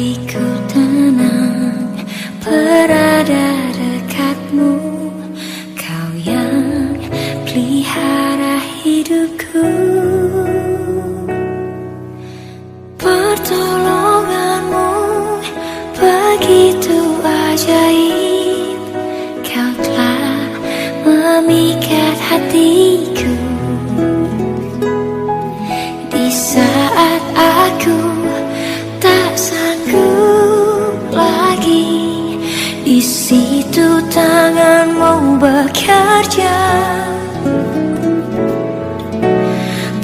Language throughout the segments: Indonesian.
hatiku tenang berada dekatmu. Kau yang pelihara hidupku. Pertolonganmu begitu ajaib. Kau telah memikat hatiku. Di saat aku tak sanggup lagi, di situ tanganmu bekerja.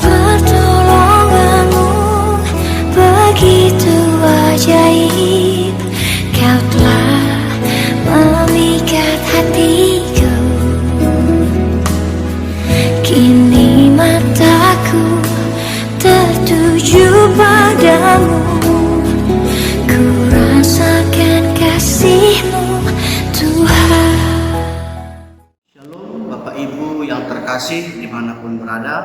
Pertolonganmu begitu ajaib. Kau telah memikat hatiku. Kini mataku tertuju padamu. Ku rasakan kasih-Mu, Tuhan. Shalom Bapak Ibu yang terkasih dimanapun berada.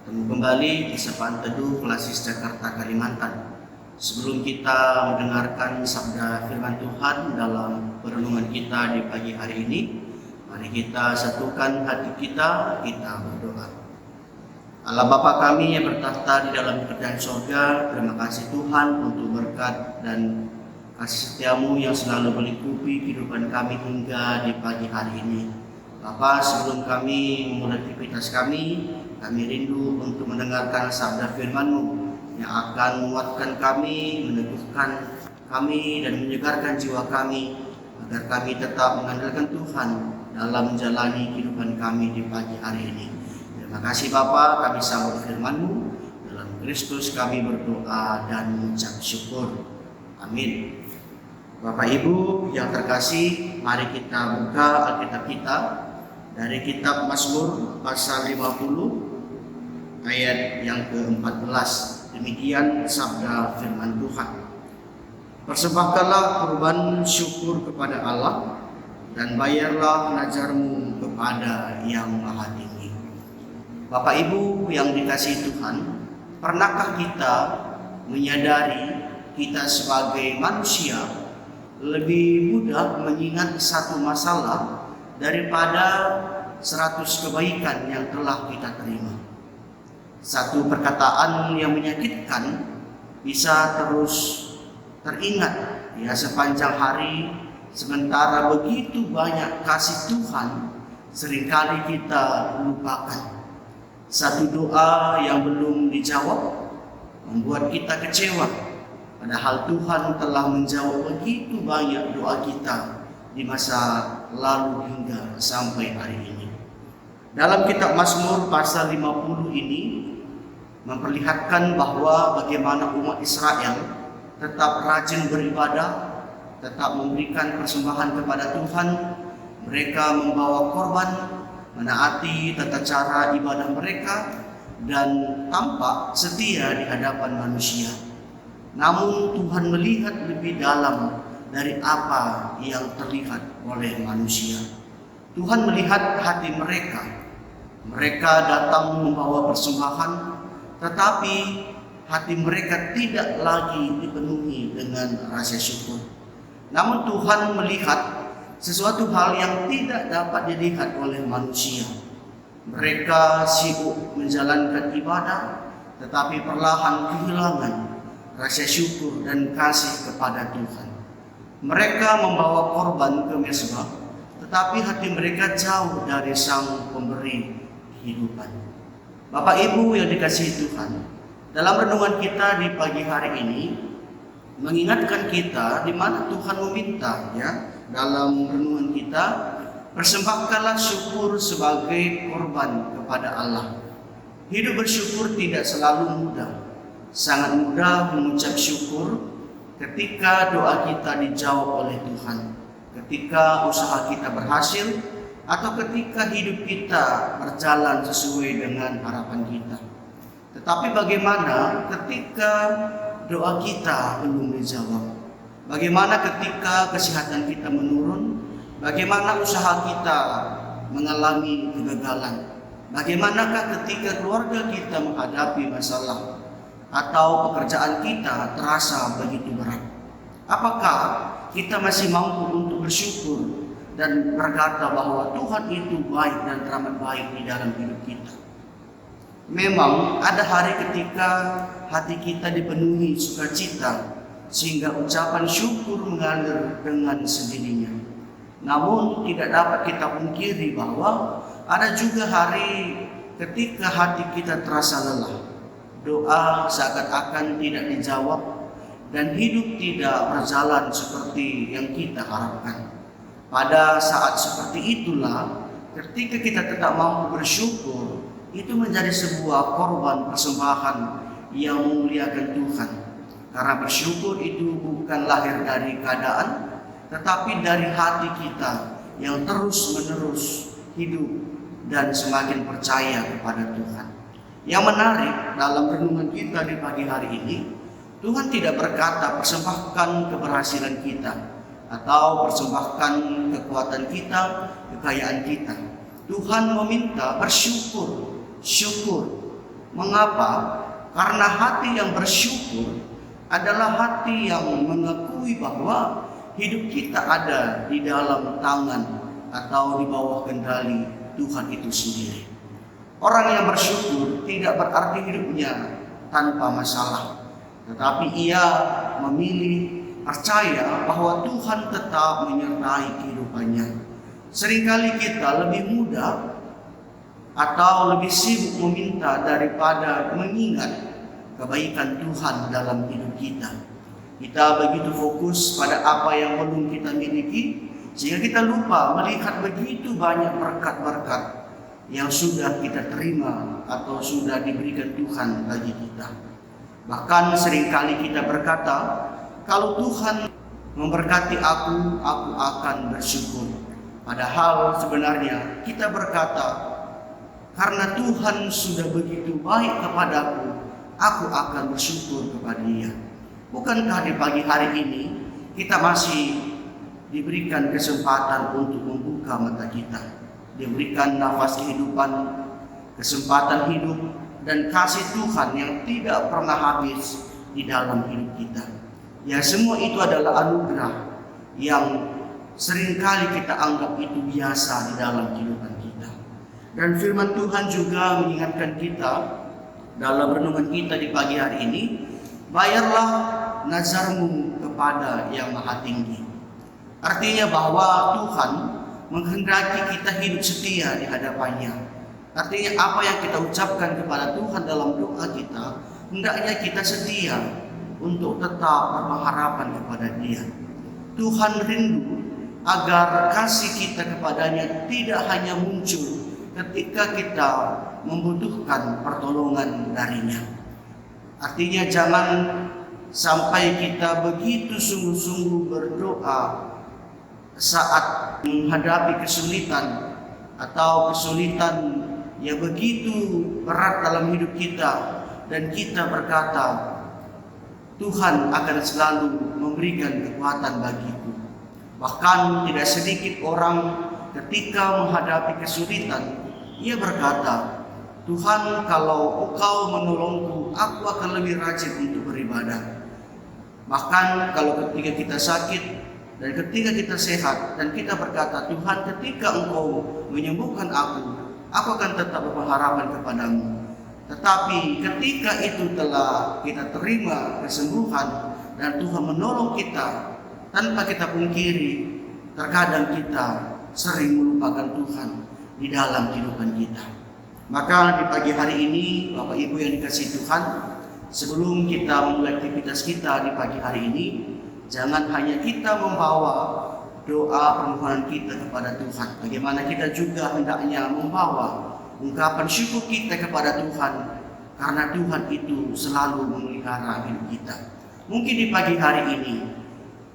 Bertemu kembali di Sapaan Teduh Klasis Jakarta Kalimantan. Sebelum kita mendengarkan sabda firman Tuhan dalam perenungan kita di pagi hari ini, mari kita satukan hati kita berdoa. Allah Bapa kami yang bertahta di dalam kerajaan sorga, terima kasih Tuhan untuk berkat dan kasih setiamu yang selalu melingkupi kehidupan kami hingga di pagi hari ini. Bapa, sebelum kami memulai aktivitas kami rindu untuk mendengarkan sabda firman-Mu yang akan menguatkan kami, meneguhkan kami dan menyegarkan jiwa kami agar kami tetap mengandalkan Tuhan dalam menjalani kehidupan kami di pagi hari ini. Terima kasih Bapa, kami sambut firman-Mu. Dalam Kristus kami berdoa dan mengucap syukur. Amin. Bapak Ibu yang terkasih, mari kita buka Alkitab kita dari kitab Mazmur pasal 50 ayat yang ke-14. Demikian sabda firman Tuhan. Persembahkanlah kurban syukur kepada Allah dan bayarlah najar-Mu kepada Yang Maha Tinggi. Bapak Ibu yang dikasihi Tuhan, pernahkah kita menyadari kita sebagai manusia lebih mudah mengingat satu masalah daripada 100 kebaikan yang telah kita terima? Satu perkataan yang menyakitkan bisa terus teringat sepanjang hari, sementara begitu banyak kasih Tuhan seringkali kita lupakan. Satu doa yang belum dijawab membuat kita kecewa, padahal Tuhan telah menjawab begitu banyak doa kita di masa lalu hingga sampai hari ini. Dalam kitab Mazmur pasal 50 ini memperlihatkan bahwa bagaimana umat Israel tetap rajin beribadah, tetap memberikan persembahan kepada Tuhan. Mereka membawa korban, menaati tata cara ibadah mereka, dan tampak setia di hadapan manusia. Namun Tuhan melihat lebih dalam dari apa yang terlihat oleh manusia. Tuhan melihat hati mereka. Mereka datang membawa persembahan, tetapi hati mereka tidak lagi dipenuhi dengan rasa syukur. Namun Tuhan melihat sesuatu hal yang tidak dapat dilihat oleh manusia. Mereka sibuk menjalankan ibadah, tetapi perlahan kehilangan rasa syukur dan kasih kepada Tuhan. Mereka membawa korban ke mezbah, tetapi hati mereka jauh dari Sang Pemberi kehidupan. Bapak Ibu yang dikasihi Tuhan, dalam renungan kita di pagi hari ini mengingatkan kita di mana Tuhan meminta dalam renungan kita, persembahkanlah syukur sebagai korban kepada Allah. Hidup bersyukur tidak selalu mudah. Sangat mudah mengucap syukur ketika doa kita dijawab oleh Tuhan, ketika usaha kita berhasil, atau ketika hidup kita berjalan sesuai dengan harapan kita. Tetapi bagaimana ketika doa kita belum dijawab? Bagaimana ketika kesehatan kita menurun? Bagaimana usaha kita mengalami kegagalan? Bagaimanakah ketika keluarga kita menghadapi masalah? atau pekerjaan kita terasa begitu berat? Apakah kita masih mampu untuk bersyukur dan berkata bahwa Tuhan itu baik dan teramat baik di dalam hidup kita? Memang ada hari ketika hati kita dipenuhi sukacita sehingga ucapan syukur mengalir dengan sendirinya. Namun tidak dapat kita pungkiri bahwa ada juga hari ketika hati kita terasa lelah. Doa seakan-akan tidak dijawab dan hidup tidak berjalan seperti yang kita harapkan. Pada saat seperti itulah ketika kita tetap mampu bersyukur, itu menjadi sebuah korban persembahan yang memuliakan Tuhan. Karena bersyukur itu bukan lahir dari keadaan, tetapi dari hati kita yang terus-menerus hidup dan semakin percaya kepada Tuhan. Yang menarik dalam renungan kita di pagi hari ini, Tuhan tidak berkata persembahkan keberhasilan kita atau persembahkan kekuatan kita, kekayaan kita. Tuhan meminta bersyukur. Syukur. Mengapa? Karena hati yang bersyukur adalah hati yang mengakui bahwa hidup kita ada di dalam tangan atau di bawah kendali Tuhan itu sendiri. Orang yang bersyukur tidak berarti hidupnya tanpa masalah, tetapi ia memilih percaya bahwa Tuhan tetap menyertai kehidupannya. Seringkali kita lebih mudah atau lebih sibuk meminta daripada mengingat kebaikan Tuhan dalam hidup kita. Kita begitu fokus pada apa yang belum kita miliki, sehingga kita lupa melihat begitu banyak berkat-berkat yang sudah kita terima atau sudah diberikan Tuhan bagi kita. Bahkan seringkali kita berkata, kalau Tuhan memberkati aku akan bersyukur. Padahal sebenarnya kita berkata, karena Tuhan sudah begitu baik kepadaku, aku akan bersyukur kepada Dia. Bukankah di pagi hari ini kita masih diberikan kesempatan untuk membuka mata kita, diberikan nafas kehidupan, kesempatan hidup, dan kasih Tuhan yang tidak pernah habis di dalam hidup kita. Ya, semua itu adalah anugerah yang seringkali kita anggap itu biasa di dalam kehidupan kita. Dan firman Tuhan juga mengingatkan kita dalam renungan kita di pagi hari ini, bayarlah nazarmu kepada Yang Maha Tinggi. Artinya bahwa Tuhan menghendaki kita hidup setia di hadapannya. Artinya apa yang kita ucapkan kepada Tuhan dalam doa kita, hendaknya kita setia untuk tetap berpengharapan kepada Dia. Tuhan rindu agar kasih kita kepadanya tidak hanya muncul ketika kita membutuhkan pertolongan darinya. Artinya jangan sampai kita begitu sungguh-sungguh berdoa saat menghadapi kesulitan atau kesulitan yang begitu berat dalam hidup kita, dan kita berkata, Tuhan akan selalu memberikan kekuatan bagiku. Bahkan tidak sedikit orang ketika menghadapi kesulitan, ia berkata, Tuhan, kalau Engkau menolongku, aku akan lebih rajin untuk beribadah. Bahkan kalau ketika kita sakit dan ketika kita sehat dan kita berkata, Tuhan, ketika Engkau menyembuhkan aku akan tetap berpengharapan kepadamu. Tetapi ketika itu telah kita terima kesembuhan dan Tuhan menolong kita, tanpa kita pungkiri, terkadang kita sering melupakan Tuhan di dalam kehidupan kita. Maka di pagi hari ini, Bapak Ibu yang dikasihi Tuhan, sebelum kita memulai aktivitas kita di pagi hari ini, jangan hanya kita membawa doa permohonan kita kepada Tuhan, bagaimana kita juga hendaknya membawa ungkapan syukur kita kepada Tuhan, karena Tuhan itu selalu memelihara hidup kita. Mungkin di pagi hari ini,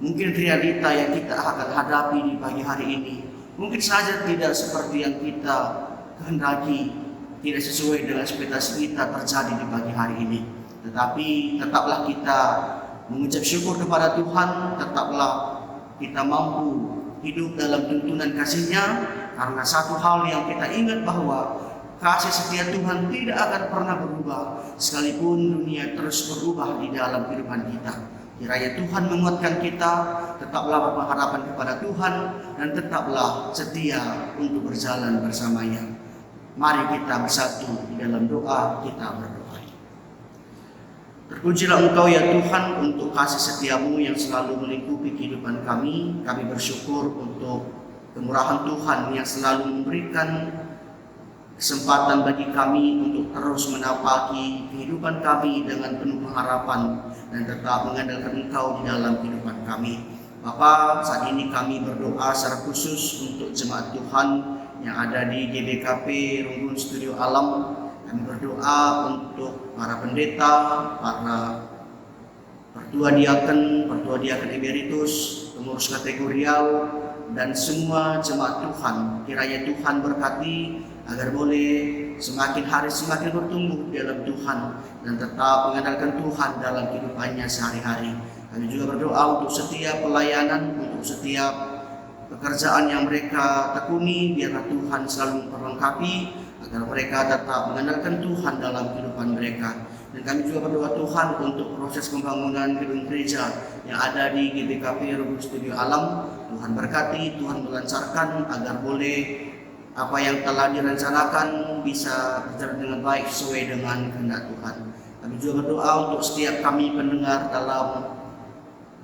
mungkin realita yang kita akan hadapi di pagi hari ini mungkin saja tidak seperti yang kita kehendaki, tidak sesuai dengan ekspektasi kita terjadi di pagi hari ini. Tetapi tetaplah kita mengucap syukur kepada Tuhan, tetaplah kita mampu hidup dalam tuntunan kasih-Nya, karena satu hal yang kita ingat bahwa kasih setia Tuhan tidak akan pernah berubah sekalipun dunia terus berubah di dalam kehidupan kita. Kiranya Tuhan menguatkan kita, tetaplah berpengharapan kepada Tuhan dan tetaplah setia untuk berjalan bersamanya. Mari kita bersatu di dalam doa, kita berdoa. Terpujilah Engkau ya Tuhan untuk kasih setiamu yang selalu melingkupi kehidupan kami. Kami bersyukur untuk kemurahan Tuhan yang selalu memberikan kesempatan bagi kami untuk terus menapaki kehidupan kami dengan penuh pengharapan dan tetap mengandalkan Engkau di dalam kehidupan kami. Bapa, saat ini kami berdoa secara khusus untuk jemaat Tuhan yang ada di GBKP Runggun Studio Alam. Kami berdoa untuk para pendeta, para pertua diaken emeritus, pengurus kategorial, dan semua jemaat Tuhan. Kiranya Tuhan berkati agar boleh semakin hari semakin bertumbuh dalam Tuhan dan tetap mengandalkan Tuhan dalam kehidupannya sehari-hari. Kami juga berdoa untuk setiap pelayanan, untuk setiap pekerjaan yang mereka tekuni, biarlah Tuhan selalu memperlengkapi agar mereka tetap mengandalkan Tuhan dalam kehidupan mereka. Dan kami juga berdoa Tuhan untuk proses pembangunan gedung gereja yang ada di GBKP Runggun Studio Alam. Tuhan berkati, Tuhan melancarkan agar boleh apa yang telah direncanakan bisa berjalan dengan baik sesuai dengan kehendak Tuhan. Kami juga berdoa untuk setiap kami pendengar dalam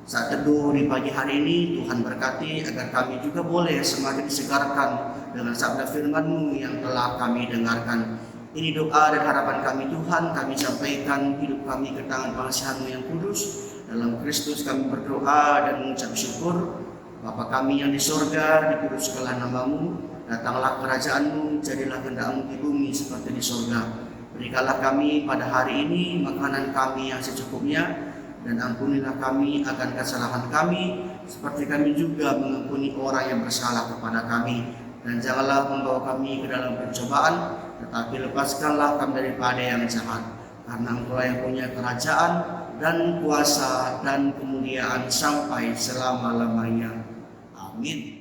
saat teduh di pagi hari ini. Tuhan berkati agar kami juga boleh semakin disegarkan dengan sabda firman-Mu yang telah kami dengarkan. Ini doa dan harapan kami Tuhan. Kami sampaikan hidup kami ke tangan pengasihan-Mu yang kudus. Dalam Kristus kami berdoa dan mengucap syukur. Bapa kami yang di sorga, dikuduskanlah nama-Mu. Datanglah kerajaan-Mu, jadilah kehendak-Mu di bumi seperti di sorga. Berikanlah kami pada hari ini makanan kami yang secukupnya, dan ampunilah kami akan kesalahan kami, seperti kami juga mengampuni orang yang bersalah kepada kami. Dan janganlah membawa kami ke dalam pencobaan, tetapi lepaskanlah kami daripada yang jahat. Karena Engkau yang punya kerajaan dan kuasa dan kemuliaan sampai selama-lamanya. Amin.